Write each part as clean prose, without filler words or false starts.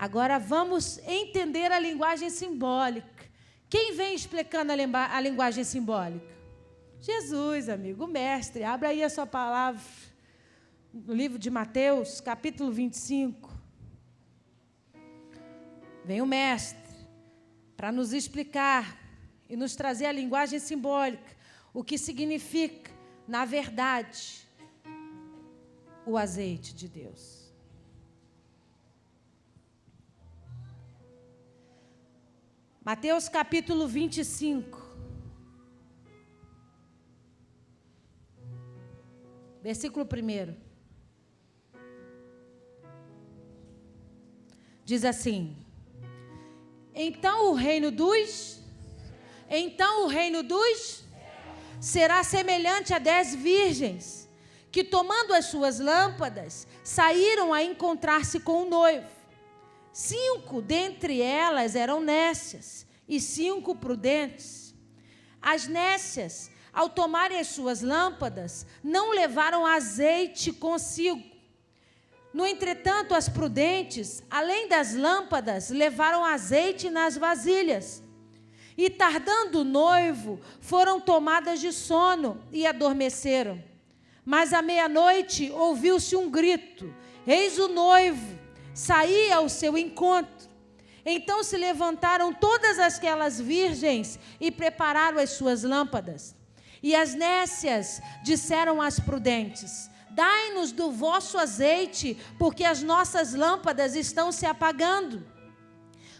Agora vamos entender a linguagem simbólica. Quem vem explicando a linguagem simbólica? Jesus, amigo, o mestre. Abra aí a sua palavra no livro de Mateus, capítulo 25. Vem o mestre para nos explicar e nos trazer a linguagem simbólica, o que significa, na verdade, o azeite de Deus. Mateus capítulo 25, versículo 1. Diz assim: Então o reino dos será semelhante a 10 virgens, que tomando as suas lâmpadas, saíram a encontrar-se com o noivo. 5 dentre elas eram nécias, e 5 prudentes. As nécias, ao tomarem as suas lâmpadas, não levaram azeite consigo. No entretanto, as prudentes, além das lâmpadas, levaram azeite nas vasilhas. E tardando o noivo, foram tomadas de sono e adormeceram. Mas à meia-noite ouviu-se um grito: Eis o noivo, saía ao seu encontro. Então se levantaram todas aquelas virgens e prepararam as suas lâmpadas. E as nécias disseram às prudentes: Dai-nos do vosso azeite, porque as nossas lâmpadas estão se apagando.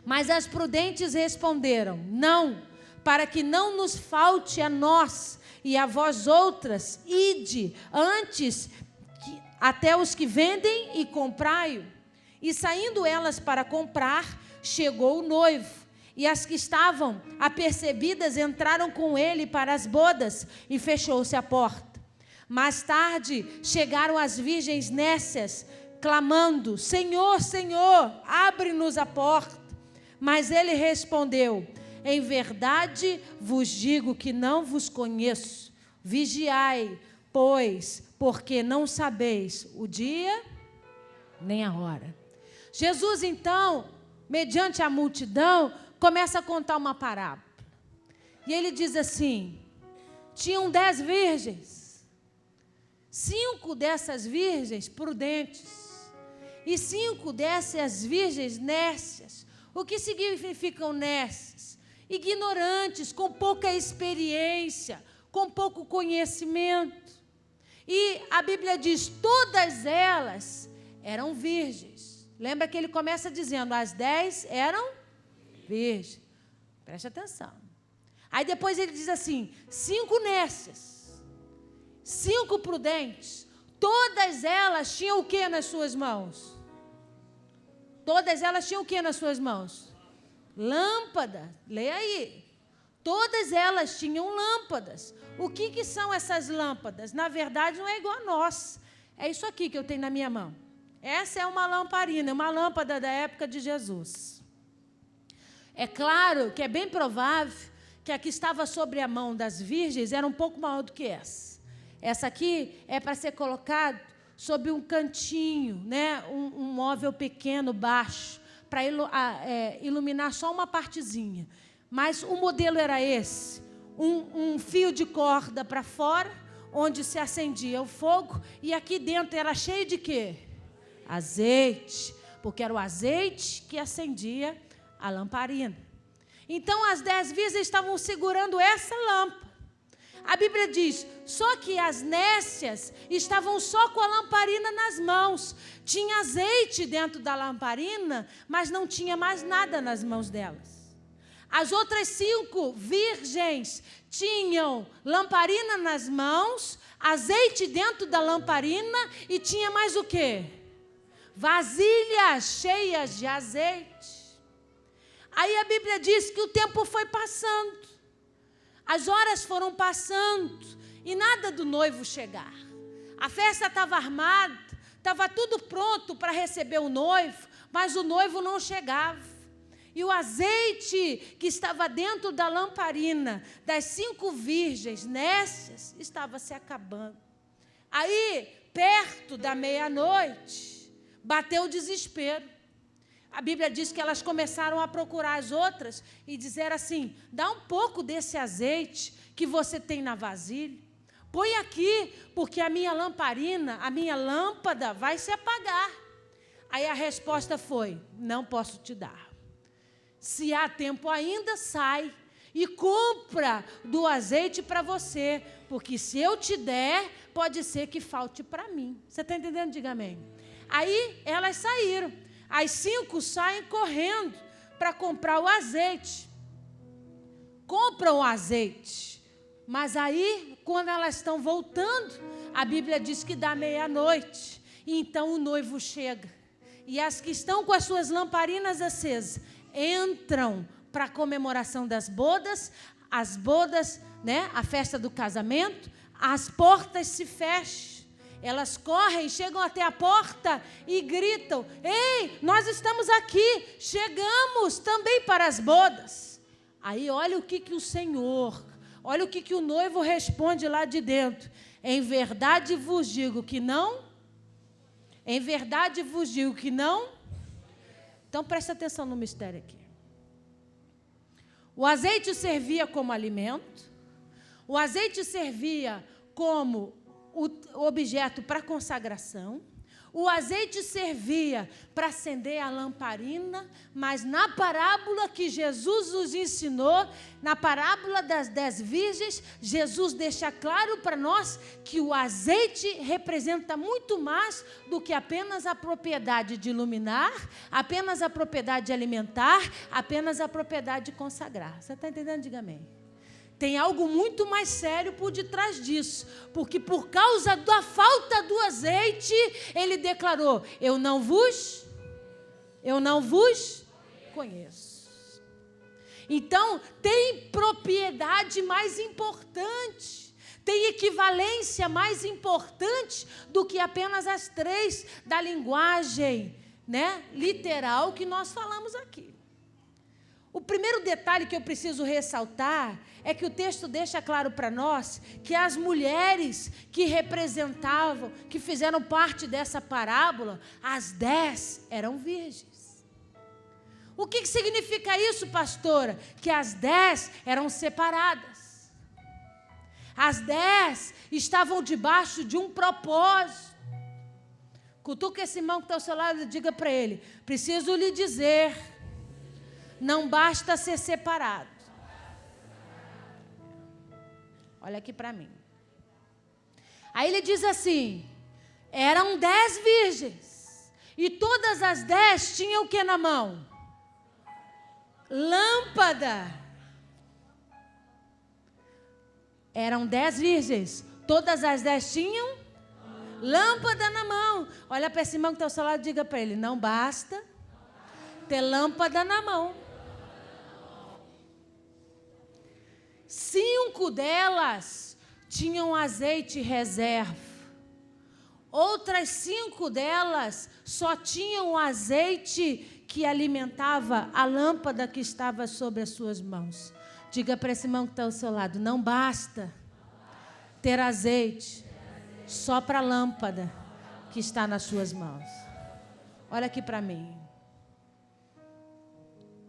Mas as prudentes responderam: Não, para que não nos falte a nós e a vós outras, ide antes até os que vendem e comprai-o. E saindo elas para comprar, chegou o noivo. E as que estavam apercebidas entraram com ele para as bodas, e fechou-se a porta. Mais tarde chegaram as virgens nécias, clamando: Senhor, Senhor, abre-nos a porta. Mas ele respondeu: Em verdade vos digo que não vos conheço. Vigiai, pois, porque não sabeis o dia nem a hora. Jesus, então, mediante a multidão, começa a contar uma parábola. E ele diz assim: tinham 10 virgens, 5 dessas virgens prudentes, e 5 dessas virgens nécias. O que significam nécias? Ignorantes, com pouca experiência, com pouco conhecimento. E a Bíblia diz: todas elas eram virgens. Lembra que ele começa dizendo: as 10 eram virgens. Preste atenção. Aí depois ele diz assim: 5 nécias, 5 prudentes. Todas elas tinham o que nas suas mãos? Todas elas tinham o que nas suas mãos? Lâmpada. Leia aí. Todas elas tinham lâmpadas. O que são essas lâmpadas? Na verdade, não é igual a nós. É isso aqui que eu tenho na minha mão. Essa é uma lamparina, uma lâmpada da época de Jesus. É claro que é bem provável que a que estava sobre a mão das virgens era um pouco maior do que essa. Essa aqui é para ser colocado sobre um cantinho, né? um móvel pequeno, baixo, para iluminar só uma partezinha. Mas o modelo era esse: um fio de corda para fora, onde se acendia o fogo, e aqui dentro era cheio de quê? Azeite, porque era o azeite que acendia a lamparina. Então as 10 virgens estavam segurando essa lâmpada. A Bíblia diz: só que as nécias estavam só com a lamparina nas mãos. Tinha azeite dentro da lamparina, mas não tinha mais nada nas mãos delas. As outras 5 virgens tinham lamparina nas mãos, azeite dentro da lamparina, e tinha mais o quê? Vasilhas cheias de azeite. Aí a Bíblia diz que o tempo foi passando, as horas foram passando, e nada do noivo chegar. A festa estava armada, estava tudo pronto para receber o noivo, mas o noivo não chegava. E o azeite que estava dentro da lamparina das 5 virgens nécias estava se acabando. Aí, perto da meia-noite, bateu o desespero. A Bíblia diz que elas começaram a procurar as outras e dizer assim: dá um pouco desse azeite que você tem na vasilha, põe aqui, porque a minha lamparina, a minha lâmpada vai se apagar. Aí a resposta foi: não posso te dar. Se há tempo ainda, sai e compra do azeite para você, porque se eu te der, pode ser que falte para mim. Você está entendendo? Diga amém. Aí elas saíram. As 5 saem correndo para comprar o azeite. Compram o azeite. Mas aí, quando elas estão voltando, a Bíblia diz que dá meia-noite. E então o noivo chega. E as que estão com as suas lamparinas acesas entram para a comemoração das bodas. As bodas, né, a festa do casamento, as portas se fecham. Elas correm, chegam até a porta e gritam: ei, nós estamos aqui, chegamos também para as bodas. Aí olha o que o Senhor, olha o que o noivo responde lá de dentro: em verdade vos digo que não. Em verdade vos digo que não. Então presta atenção no mistério aqui. O azeite servia como alimento, o azeite servia como o objeto para consagração, o azeite servia para acender a lamparina, mas na parábola que Jesus nos ensinou, na parábola das 10 virgens, Jesus deixa claro para nós que o azeite representa muito mais do que apenas a propriedade de iluminar, apenas a propriedade de alimentar, apenas a propriedade de consagrar. Você está entendendo? Diga amém. Tem algo muito mais sério por detrás disso, porque por causa da falta do azeite, ele declarou: eu não vos conheço. Então, tem propriedade mais importante, tem equivalência mais importante do que apenas as 3 da linguagem, né, literal que nós falamos aqui. O primeiro detalhe que eu preciso ressaltar é que o texto deixa claro para nós que as mulheres que representavam, que fizeram parte dessa parábola, as 10 eram virgens. O que significa isso, pastora? Que as 10 eram separadas. As 10 estavam debaixo de um propósito. Cutuca esse irmão que está ao seu lado e diga para ele: preciso lhe dizer, não basta ser separado. Olha aqui para mim. Aí ele diz assim: eram 10 virgens. E todas as 10 tinham o que na mão? Lâmpada. Eram 10 virgens. Todas as 10 tinham lâmpada na mão. Olha para esse irmão que está ao seu lado e diga para ele: não basta ter lâmpada na mão. 5 delas tinham azeite reserva. Outras 5 delas só tinham o azeite que alimentava a lâmpada que estava sobre as suas mãos. Diga para esse irmão que está ao seu lado: não basta ter azeite só para a lâmpada que está nas suas mãos. Olha aqui para mim.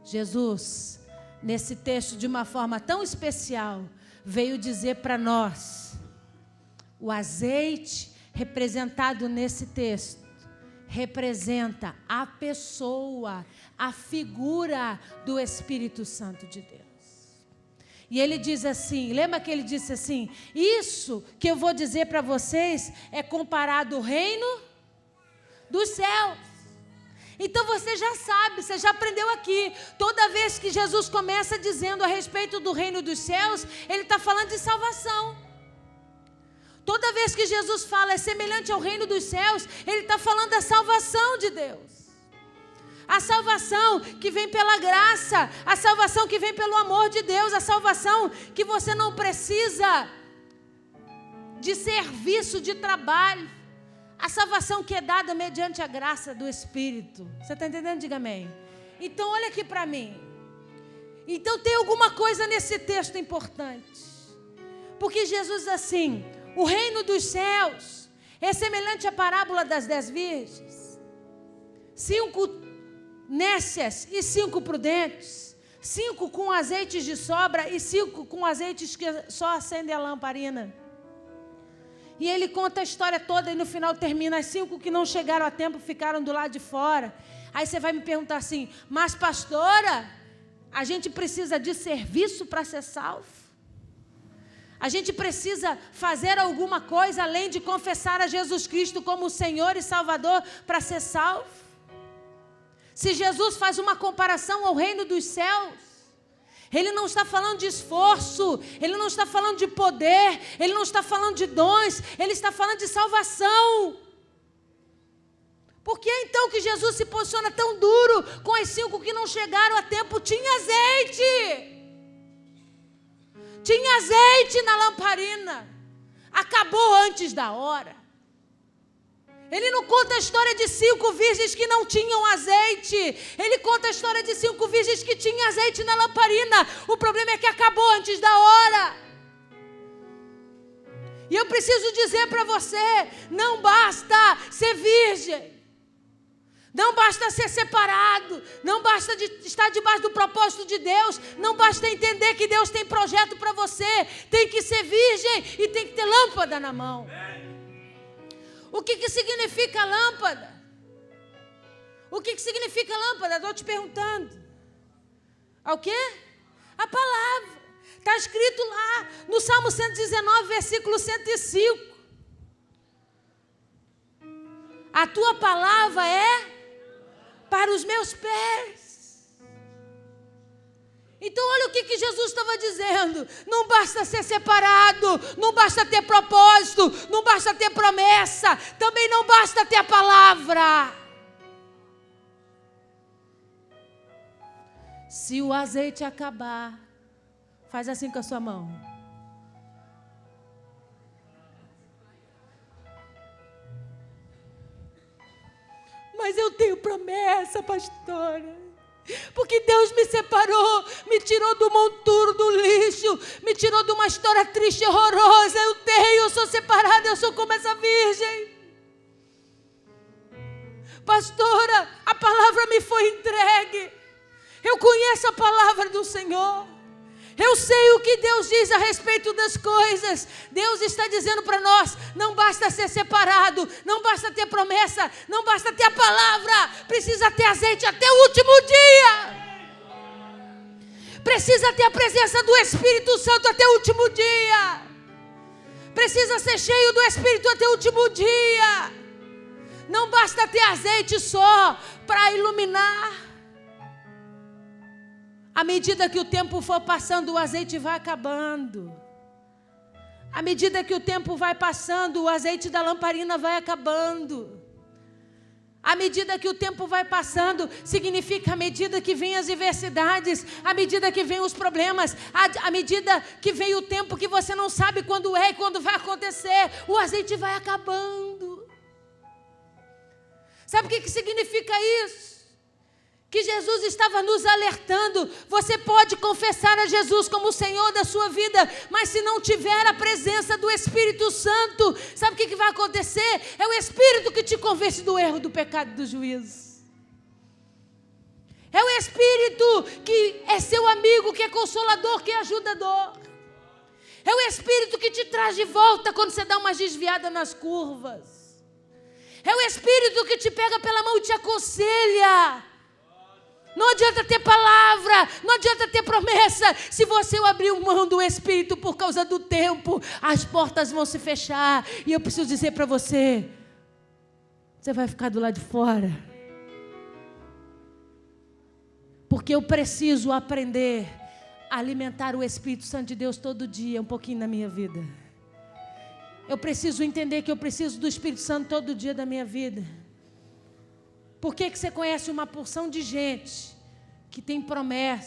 Jesus, nesse texto, de uma forma tão especial, veio dizer para nós: o azeite representado nesse texto representa a pessoa, a figura do Espírito Santo de Deus. E ele diz assim, lembra que ele disse assim: isso que eu vou dizer para vocês é comparado ao reino dos céus. Então você já sabe, você já aprendeu aqui. Toda vez que Jesus começa dizendo a respeito do reino dos céus, ele está falando de salvação. Toda vez que Jesus fala é semelhante ao reino dos céus, ele está falando da salvação de Deus. A salvação que vem pela graça, a salvação que vem pelo amor de Deus, a salvação que você não precisa de serviço, de trabalho. A salvação que é dada mediante a graça do Espírito. Você está entendendo? Diga amém. Então olha aqui para mim. Então tem alguma coisa nesse texto importante. Porque Jesus diz assim: o reino dos céus é semelhante à parábola das 10 virgens. 5 nécias e 5 prudentes, 5 com azeites de sobra e 5 com azeites que só acendem a lamparina. E ele conta a história toda e no final termina: as 5 que não chegaram a tempo ficaram do lado de fora. Aí você vai me perguntar assim: mas pastora, a gente precisa de serviço para ser salvo? A gente precisa fazer alguma coisa além de confessar a Jesus Cristo como Senhor e Salvador para ser salvo? Se Jesus faz uma comparação ao reino dos céus, Ele não está falando de esforço, Ele não está falando de poder, Ele não está falando de dons, Ele está falando de salvação. Por que então que Jesus se posiciona tão duro com as 5 que não chegaram a tempo? Tinha azeite. Tinha azeite na lamparina. Acabou antes da hora. Ele não conta a história de 5 virgens que não tinham azeite. Ele conta a história de 5 virgens que tinham azeite na lamparina. O problema é que acabou antes da hora. E eu preciso dizer para você: não basta ser virgem. Não basta ser separado. Não basta estar debaixo do propósito de Deus. Não basta entender que Deus tem projeto para você. Tem que ser virgem e tem que ter lâmpada na mão. O que significa lâmpada? O que significa lâmpada? Estou te perguntando. O quê? A palavra. Está escrito lá no Salmo 119, versículo 105. A tua palavra é para os meus pés. Então olha o que Jesus estava dizendo: não basta ser separado, não basta ter propósito, não basta ter promessa, também não basta ter a palavra. Se o azeite acabar, faz assim com a sua mão. Mas eu tenho promessa, pastora. Porque Deus me separou, me tirou do monturo, do lixo, me tirou de uma história triste e horrorosa. Eu sou separada, eu sou como essa virgem. Pastora, a palavra me foi entregue. Eu conheço a palavra do Senhor. Eu sei o que Deus diz a respeito das coisas. Deus está dizendo para nós: não basta ser separado, não basta ter promessa, não basta ter a palavra, precisa ter azeite até o último dia. Precisa ter a presença do Espírito Santo até o último dia. Precisa ser cheio do Espírito até o último dia. Não basta ter azeite só para iluminar. À medida que o tempo for passando, o azeite vai acabando. À medida que o tempo vai passando, o azeite da lamparina vai acabando. À medida que o tempo vai passando, significa à medida que vem as adversidades, à medida que vem os problemas, à medida que vem o tempo que você não sabe quando é e quando vai acontecer, o azeite vai acabando. Sabe o que significa isso? Que Jesus estava nos alertando. Você pode confessar a Jesus como o Senhor da sua vida, mas se não tiver a presença do Espírito Santo, sabe o que vai acontecer? É o Espírito que te convence do erro, do pecado e do juízo. É o Espírito que é seu amigo, que é consolador, que é ajudador. É o Espírito que te traz de volta quando você dá uma desviada nas curvas. É o Espírito que te pega pela mão e te aconselha. Não adianta ter palavra, não adianta ter promessa. Se você abrir mão do Espírito por causa do tempo, as portas vão se fechar. E eu preciso dizer para você, você vai ficar do lado de fora. Porque eu preciso aprender a alimentar o Espírito Santo de Deus todo dia, um pouquinho na minha vida. Eu preciso entender que eu preciso do Espírito Santo todo dia da minha vida. Por que você conhece uma porção de gente que tem promessa?